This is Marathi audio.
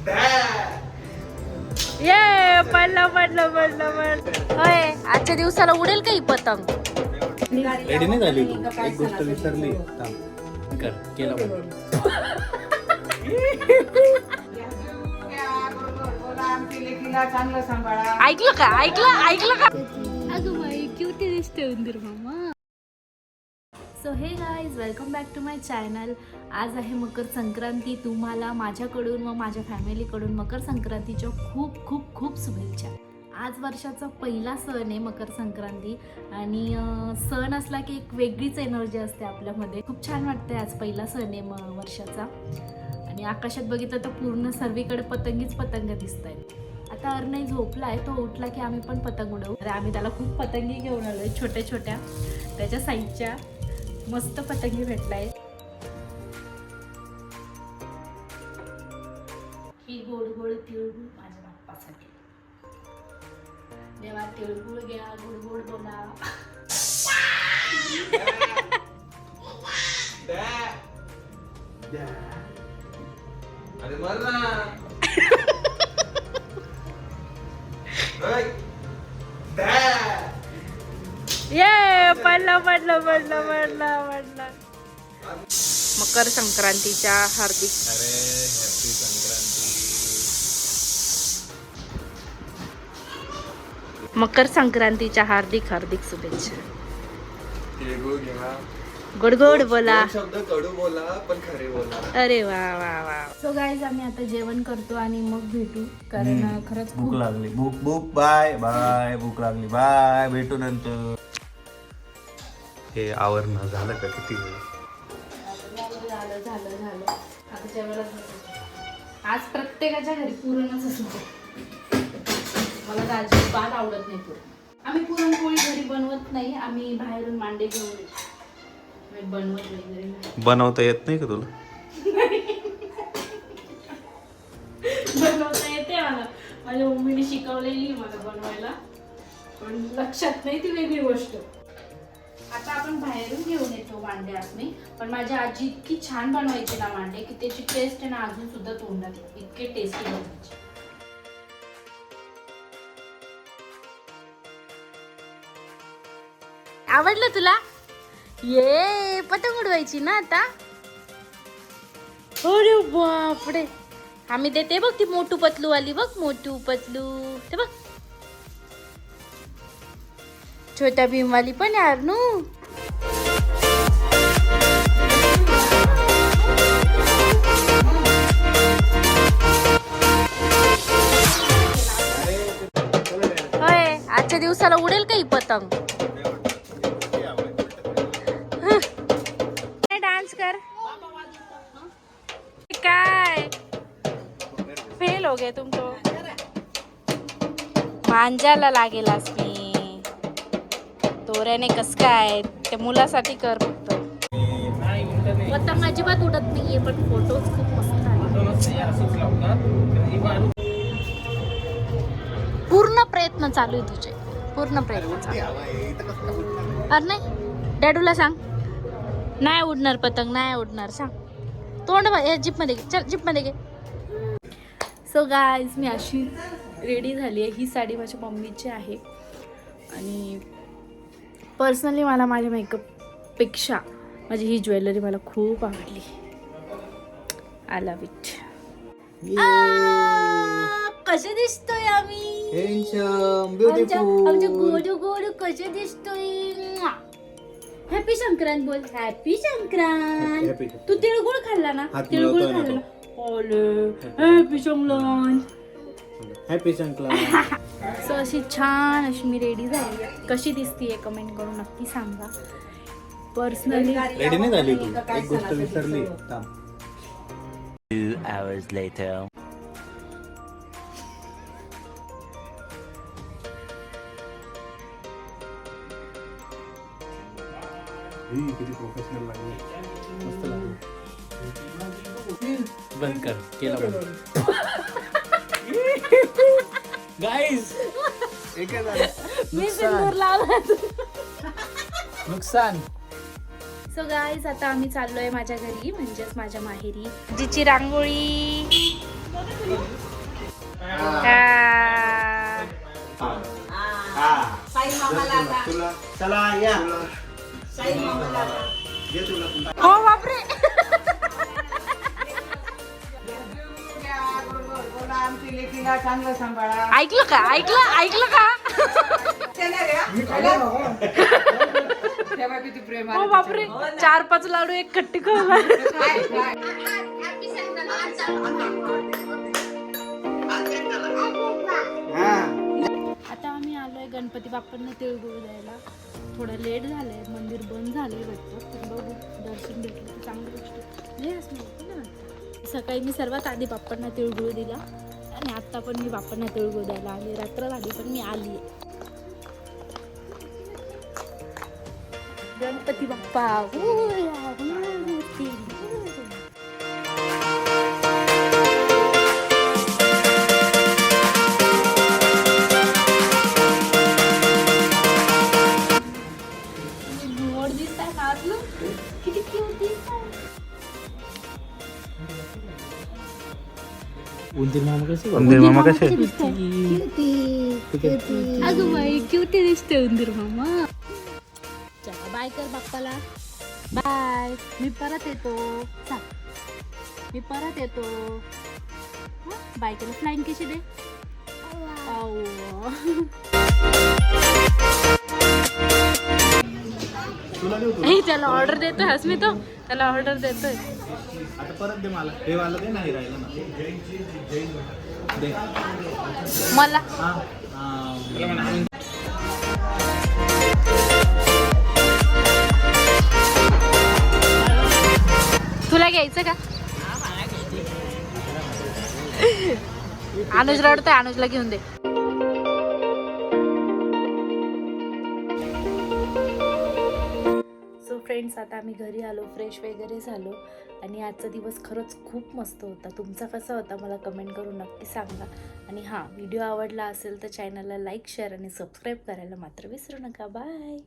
ये पडलं पडलं पडलं पडलं. होय, आजच्या दिवसाला उडेल का ही पतंग? रेडी नाही झाली तू, एक गोष्ट विसरली. कर केलं ऐकलं का? ऐकलं का? अगं बाई क्यूटी दिसते उंदीर मामा. So hey guys, welcome back to my channel. आज आहे मकर संक्रांती. तुम्हाला माझ्याकडून व माझ्या फॅमिलीकडून मकर संक्रांतीच्या खूप खूप खूप शुभेच्छा. आज वर्षाचा पहिला सण आहे मकर संक्रांती आणि सण असला की एक वेगळीच एनर्जी असते आपल्यामध्ये. खूप छान वाटते. आज पहिला सण आहे वर्षाचा आणि आकाशात बघितलं तर पूर्ण सर्वीकडे पतंगीच पतंग दिसत आहेत. आता अर्णय झोपलाय, तो उठला की आम्ही पण पतंग उडवू. तर आम्ही त्याला खूप पतंगी घेऊन आलोय, छोट्या छोट्या त्याच्या साईजच्या मस्त पतंगी भेटलाय. ही गोड गोड तिळगुळ माझ्या बाप्पासाठी. देवा तिळगुळ घ्या, गोड गोड बोला. अरे मर ना. ये पडला पडला पडला पडला पडला. मकर संक्रांतीच्या हार्दिक हॅपी संक्रांती. मकर संक्रांतीच्या हार्दिक हार्दिक शुभेच्छा. तिळगुळ घ्या, गोड गोड बोला. शब्द कडू बोला पण खरे बोला. अरे वा वा वा. सो गाईज, आम्ही आता जेवण करतो आणि मग भेटू, कारण खरंच भूक खूप लागली. भूक भूक बाय बाय. भूक लागली बाय. भेटू नंतर. हे आवरण झालं का? किती वेळ झालं झालं झालं. आता जेवायलाच बसायचं. आज प्रत्येकाच्या घरी पुरणच असतो. मला तर अजिबात आवडत नाही पुरण. आम्ही पुरणपोळी घरी बनवत नाही, आम्ही बाहेरून मांडे घेऊन येतो. बनवत वगैरे नाही. बनवता येत नाही का तुला? बनवता येते मला, माझ्या मम्मीने शिकवलेली मला बनवायला, पण लक्षात नाही ती वेगळी गोष्ट. आता आपण बाहेरून घेऊन येतो मांडे आम्ही, पण माझी आजी इतकी छान बनवायची ना मांडे की त्याची टेस्ट आहे ना अजून सुद्धा तोंडात येते. इतके टेस्टी बनवायचे. आवडलं तुला? ये पतंग उडवायची ना आता. अरे बापरे. आम्ही देते बघ ती मोटू पतलू वाली बघ, मोटू पतलू ते बघ. छोट्या भीम वाली पण यार नू. होय, आजच्या दिवसाला उडेल का ही पतंग? डान्स कर. काय फेल हो गए तुम तो. मांजाला लागेलास मी. तोऱ्याने कस काय त्या मुलासाठी कर फक्त. पतंग अजिबात उडत नाहीये, पण फोटोज खूप मस्त आले. पूर्ण प्रयत्न चालू आहे तुझे, पूर्ण प्रयत्न चालू. अरे नाही, डॅडूला सांग नाही उडणार पतंग, नाही उडणार. सांग तोंड जीप मध्ये घे. चल जीप मध्ये घे. सो गाईज, मी अशी रेडी झाली आहे. ही साडी माझ्या मम्मीची आहे आणि पर्सनली मला माझ्या मेकअपपेक्षा माझी ही ज्वेलरी मला खूप आवडली. I love it. कसे दिसतोय आम्ही? आमचे गोड गोड कसे दिसतोय. हॅपी संक्रांत बोल. हॅपी संक्रांत. तू तिळगुळ खाल्ला ना? तिळगुळ खाल्ला ना? Happy Sankrant. Happy Sankrant. So अशी छान अशी मी रेडी झाली. कशी दिसतीये कमेंट करून नक्की सांगा. पर्सनली रेडी नाही झाली तू, एक गोष्ट विसरली. 2 hours later. किती प्रोफेशनल लागली. मस्त लागली. बंद कर. केला बंद. गाईज मी सिंदूर लावला. नुकसान. सो गाईज, आता आम्ही चाललोय माझ्या घरी, म्हणजेच माझ्या माहेरी. जिची रांगोळी तुला चला या हो बापरे. आमची लेकीला चांगलं सांभाळा. ऐकलं का ऐकलं का. तेव्हा किती प्रेम हो बापरे 4-5 लाडू एक खट्टी खाऊ. आता आम्ही आलोय गणपती बाप्पांना तिळगुळ द्यायला. थोडं लेट झालंय, मंदिर बंद झालंय वाटतं, पण बघू दर्शन भेटलं तर चांगली गोष्ट. लय असं नव्हतं ना आता. सकाळी मी सर्वात आधी बाप्पांना तिळगुळ दिला आणि आत्ता पण मी बाप्पांना तिळगुळ द्यायला आली. रात्र झाली पण मी आली आहे. गणपती बाप्पा मोरया, मोरया. मोर दिसताय ना आतलं? किती क्यूट दिसताय. उंदीर मामा कसे अगं बाई क्यूट दिसते उंदीर मामा. चला बाय कर बाप्पाला. बाय. मी परत येतो. मी परत येतो. बाय केलं. फ्लाइंग कशी दे. त्याला ऑर्डर देतोय हसमी तो. त्याला ऑर्डर देतोय. आता परत दे मला हे वाला दे नाही राहिलं ना दे मला तुला घ्यायचं का. अनुज रडतोय, अनुजला घेऊन दे. सो फ्रेंड्स आता आम्ही घरी आलो, फ्रेश वगैरे झालो आणि आजचा दिवस खरंच खूप मस्त होता. तुमचा कसा होता मला कमेंट करून नक्की सांगा. आणि हां, व्हिडिओ आवडला असेल तर चॅनलला लाईक, शेअर आणि सबस्क्राईब करायला मात्र विसरू नका. बाय.